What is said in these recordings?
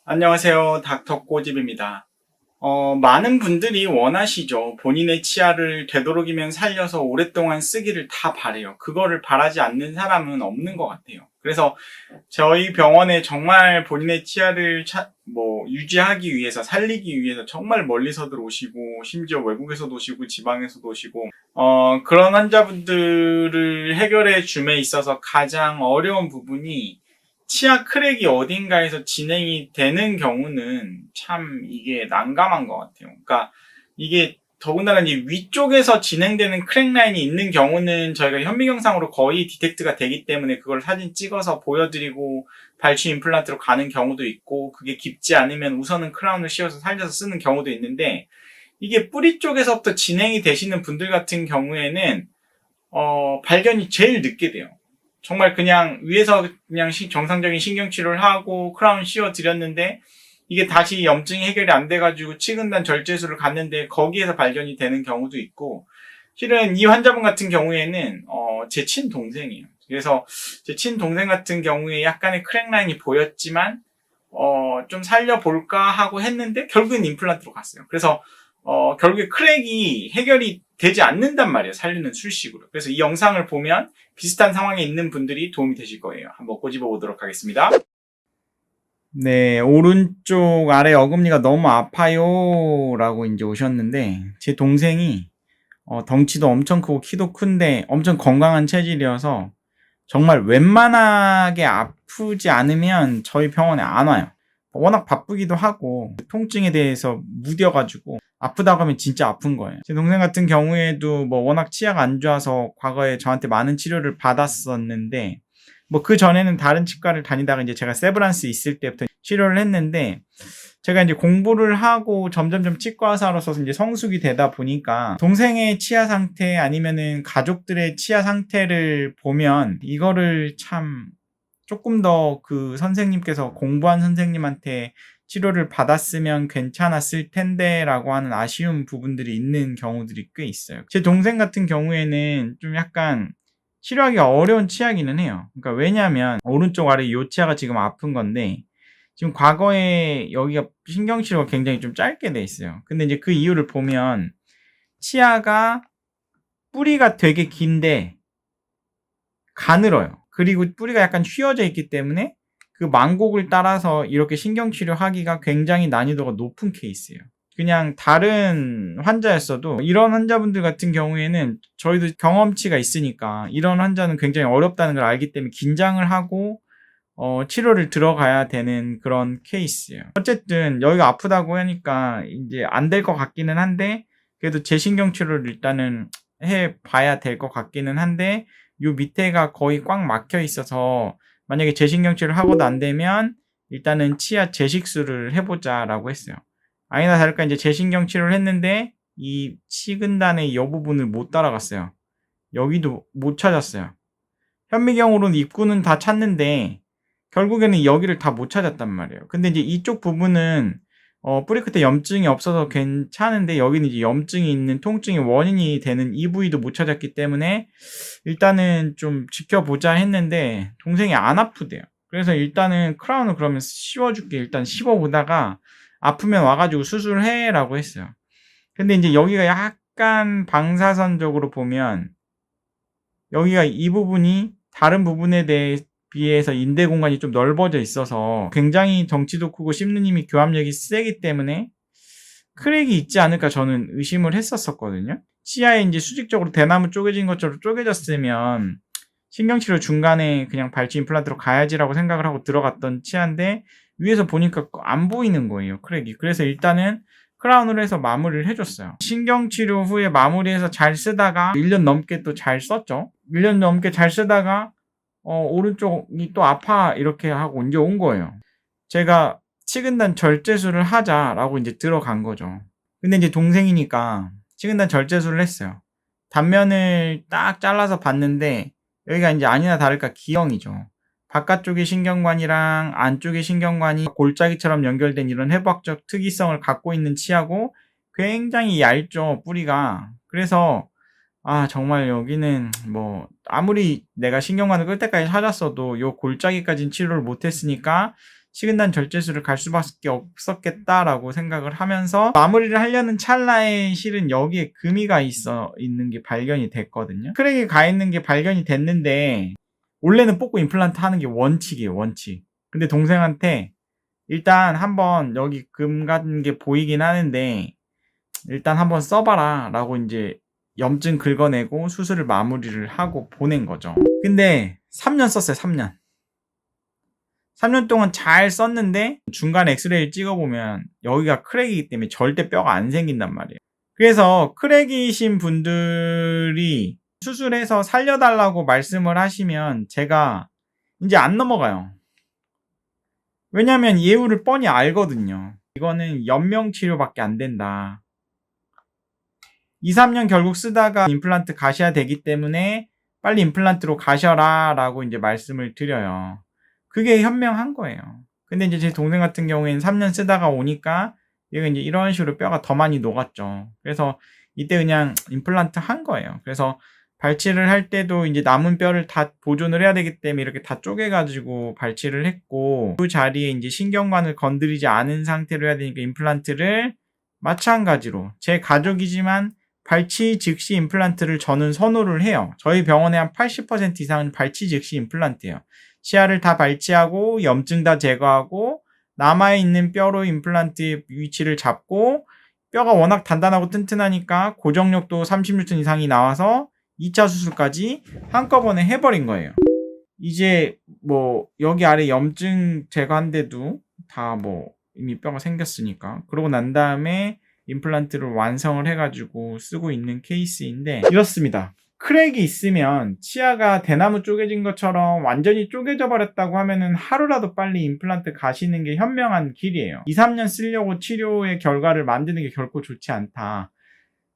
안녕하세요. 닥터 꼬집입니다. 많은 분들이 원하시죠. 본인의 치아를 되도록이면 살려서 오랫동안 쓰기를 다 바래요. 그거를 바라지 않는 사람은 없는 것 같아요. 그래서 저희 병원에 정말 본인의 치아를 유지하기 위해서, 살리기 위해서 정말 멀리서들 오시고, 심지어 외국에서도 오시고, 지방에서도 오시고, 그런 환자분들을 해결해 줌에 있어서 가장 어려운 부분이 치아 크랙이 어딘가에서 진행이 되는 경우는 참 이게 난감한 것 같아요. 그러니까 이게 더군다나 이 위쪽에서 진행되는 크랙 라인이 있는 경우는 저희가 현미경상으로 거의 디텍트가 되기 때문에 그걸 사진 찍어서 보여드리고 발치 임플란트로 가는 경우도 있고, 그게 깊지 않으면 우선은 크라운을 씌워서 살려서 쓰는 경우도 있는데, 이게 뿌리 쪽에서부터 진행이 되시는 분들 같은 경우에는 발견이 제일 늦게 돼요. 정말 그냥 위에서 그냥 정상적인 신경치료를 하고 크라운 씌워 드렸는데, 이게 다시 염증이 해결이 안 돼가지고 치근단 절제술을 갔는데 거기에서 발견이 되는 경우도 있고, 실은 이 환자분 같은 경우에는 제 친동생이에요. 그래서 제 친동생 같은 경우에 약간의 크랙 라인이 보였지만 좀 살려볼까 하고 했는데 결국엔 임플란트로 갔어요. 그래서 결국에 크랙이 해결이 되지 않는단 말이에요. 살리는 술식으로. 그래서 이 영상을 보면 비슷한 상황에 있는 분들이 도움이 되실 거예요. 한번 꼬집어 보도록 하겠습니다. 네, 오른쪽 아래 어금니가 너무 아파요 라고 이제 오셨는데, 제 동생이 덩치도 엄청 크고 키도 큰데 엄청 건강한 체질이어서 정말 웬만하게 아프지 않으면 저희 병원에 안 와요. 워낙 바쁘기도 하고 통증에 대해서 무뎌가지고 아프다고 하면 진짜 아픈 거예요. 제 동생 같은 경우에도 뭐 워낙 치아가 안 좋아서 과거에 저한테 많은 치료를 받았었는데, 뭐 그 전에는 다른 치과를 다니다가 이제 제가 세브란스 있을 때부터 치료를 했는데, 제가 이제 공부를 하고 점점점 치과 의사로서 이제 성숙이 되다 보니까 동생의 치아 상태 아니면은 가족들의 치아 상태를 보면 이거를 참 조금 더 그 선생님께서 공부한 선생님한테 치료를 받았으면 괜찮았을 텐데 라고 하는 아쉬운 부분들이 있는 경우들이 꽤 있어요. 제 동생 같은 경우에는 좀 약간 치료하기가 어려운 치아기는 해요. 그러니까 왜냐하면 오른쪽 아래 요 치아가 지금 아픈 건데, 지금 과거에 여기가 신경치료가 굉장히 좀 짧게 돼 있어요. 근데 이제 그 이유를 보면 치아가 뿌리가 되게 긴데 가늘어요. 그리고 뿌리가 약간 휘어져 있기 때문에 그 망곡을 따라서 이렇게 신경치료하기가 굉장히 난이도가 높은 케이스예요. 그냥 다른 환자였어도 이런 환자분들 같은 경우에는 저희도 경험치가 있으니까 이런 환자는 굉장히 어렵다는 걸 알기 때문에 긴장을 하고 치료를 들어가야 되는 그런 케이스예요. 어쨌든 여기가 아프다고 하니까 이제 안 될 것 같기는 한데, 그래도 재신경 치료를 일단은 해 봐야 될 것 같기는 한데, 요 밑에가 거의 꽉 막혀 있어서 만약에 재신경 치료를 하고도 안 되면 일단은 치아 재식술을 해보자라고 했어요. 아니나 다를까 이제 재신경 치료를 했는데 이 치근단의 이 부분을 못 따라갔어요. 여기도 못 찾았어요. 현미경으로는 입구는 다 찾는데 결국에는 여기를 다 못 찾았단 말이에요. 근데 이제 이쪽 부분은 뿌리 끝에 염증이 없어서 괜찮은데, 여기는 이제 염증이 있는 통증의 원인이 되는 이 부위도 못 찾았기 때문에 일단은 좀 지켜보자 했는데 동생이 안 아프대요. 그래서 일단은 크라운을 그러면 씌워줄게, 일단 씹어보다가 아프면 와가지고 수술해라고 했어요. 근데 이제 여기가 약간 방사선적으로 보면 여기가 이 부분이 다른 부분에 대해 비해서 인대 공간이 좀 넓어져 있어서 굉장히 덩치도 크고 씹는 힘이 교합력이 세기 때문에 크랙이 있지 않을까 저는 의심을 했었거든요. 치아에 이제 수직적으로 대나무 쪼개진 것처럼 쪼개졌으면 신경치료 중간에 그냥 발치 임플란트로 가야지라고 생각을 하고 들어갔던 치아인데, 위에서 보니까 안 보이는 거예요, 크랙이. 그래서 일단은 크라운으로 해서 마무리를 해줬어요. 신경치료 후에 마무리해서 잘 쓰다가 1년 넘게 또 잘 썼죠. 1년 넘게 잘 쓰다가 오른쪽이 또 아파 이렇게 하고 이제 온 거예요. 제가 치근단 절제술을 하자라고 이제 들어간 거죠. 근데 이제 동생이니까 치근단 절제술을 했어요. 단면을 딱 잘라서 봤는데 여기가 이제 아니나 다를까 G형이죠. 바깥쪽의 신경관이랑 안쪽의 신경관이 골짜기처럼 연결된 이런 해부학적 특이성을 갖고 있는 치아고 굉장히 얇죠, 뿌리가. 그래서 정말 여기는 뭐 아무리 내가 신경관을 끌 때까지 찾았어도 요 골짜기까지는 치료를 못했으니까 치근단 절제술을 갈 수밖에 없었겠다라고 생각을 하면서 마무리를 하려는 찰나에 실은 여기에 금이가 있는 게 발견이 됐거든요. 크랙이 가 있는 게 발견이 됐는데 원래는 뽑고 임플란트 하는 게 원칙이에요, 원칙. 근데 동생한테 일단 한번 여기 금 같은 게 보이긴 하는데 일단 한번 써봐라 라고 이제 염증 긁어내고 수술을 마무리를 하고 보낸 거죠. 근데 3년 썼어요. 3년 동안 잘 썼는데 중간 엑스레이를 찍어보면 여기가 크랙이기 때문에 절대 뼈가 안 생긴단 말이에요. 그래서 크랙이신 분들이 수술해서 살려달라고 말씀을 하시면 제가 이제 안 넘어가요. 왜냐면 예후를 뻔히 알거든요. 이거는 연명 치료밖에 안 된다. 2, 3년 결국 쓰다가 임플란트 가셔야 되기 때문에 빨리 임플란트로 가셔라 라고 이제 말씀을 드려요. 그게 현명한 거예요. 근데 이제 제 동생 같은 경우에는 3년 쓰다가 오니까 얘가 이제 이런 식으로 뼈가 더 많이 녹았죠. 그래서 이때 그냥 임플란트 한 거예요. 그래서 발치를 할 때도 이제 남은 뼈를 다 보존을 해야 되기 때문에 이렇게 다 쪼개가지고 발치를 했고 그 자리에 이제 신경관을 건드리지 않은 상태로 해야 되니까 임플란트를 마찬가지로 제 가족이지만 발치 즉시 임플란트를 저는 선호를 해요. 저희 병원의 한 80% 이상은 발치 즉시 임플란트예요. 치아를 다 발치하고 염증 다 제거하고 남아있는 뼈로 임플란트 위치를 잡고 뼈가 워낙 단단하고 튼튼하니까 고정력도 30N 이상이 나와서 2차 수술까지 한꺼번에 해버린 거예요. 이제 뭐 여기 아래 염증 제거한데도 다 뭐 이미 뼈가 생겼으니까 그러고 난 다음에 임플란트를 완성을 해가지고 쓰고 있는 케이스인데 이렇습니다. 크랙이 있으면 치아가 대나무 쪼개진 것처럼 완전히 쪼개져 버렸다고 하면은 하루라도 빨리 임플란트 가시는 게 현명한 길이에요. 2, 3년 쓰려고 치료의 결과를 만드는 게 결코 좋지 않다.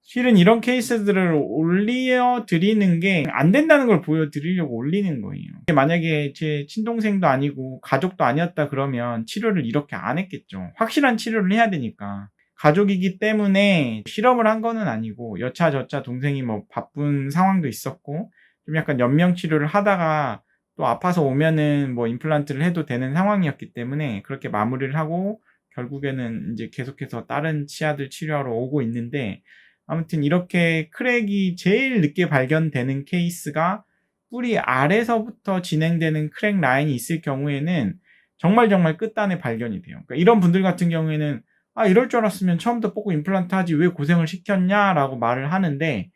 실은 이런 케이스들을 올려드리는 게 안 된다는 걸 보여드리려고 올리는 거예요. 만약에 제 친동생도 아니고 가족도 아니었다 그러면 치료를 이렇게 안 했겠죠. 확실한 치료를 해야 되니까. 가족이기 때문에 실험을 한 거는 아니고 여차저차 동생이 뭐 바쁜 상황도 있었고 좀 약간 연명 치료를 하다가 또 아파서 오면은 뭐 임플란트를 해도 되는 상황이었기 때문에 그렇게 마무리를 하고 결국에는 이제 계속해서 다른 치아들 치료하러 오고 있는데 아무튼 이렇게 크랙이 제일 늦게 발견되는 케이스가 뿌리 아래서부터 진행되는 크랙 라인이 있을 경우에는 정말 끝단에 발견이 돼요. 그러니까 이런 분들 같은 경우에는 이럴 줄 알았으면 처음부터 뽑고 임플란트 하지 왜 고생을 시켰냐라고 말을 하는데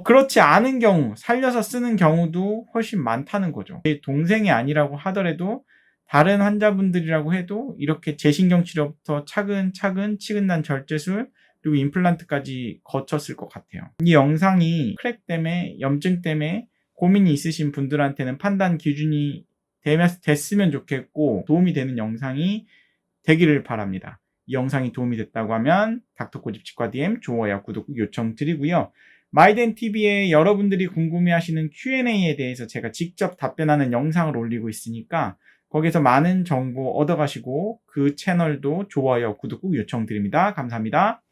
그렇지 않은 경우, 살려서 쓰는 경우도 훨씬 많다는 거죠. 제 동생이 아니라고 하더라도 다른 환자분들이라고 해도 이렇게 재신경 치료부터 차근차근 치근단 절제술 그리고 임플란트까지 거쳤을 것 같아요. 이 영상이 크랙 때문에 염증 때문에 고민이 있으신 분들한테는 판단 기준이 됐으면 좋겠고 도움이 되는 영상이 되기를 바랍니다. 이 영상이 도움이 됐다고 하면 닥터코집 치과 DM 좋아요, 구독 요청 드리고요. 마이덴TV에 여러분들이 궁금해하시는 Q&A에 대해서 제가 직접 답변하는 영상을 올리고 있으니까 거기서 많은 정보 얻어가시고 그 채널도 좋아요, 구독 요청 드립니다. 감사합니다.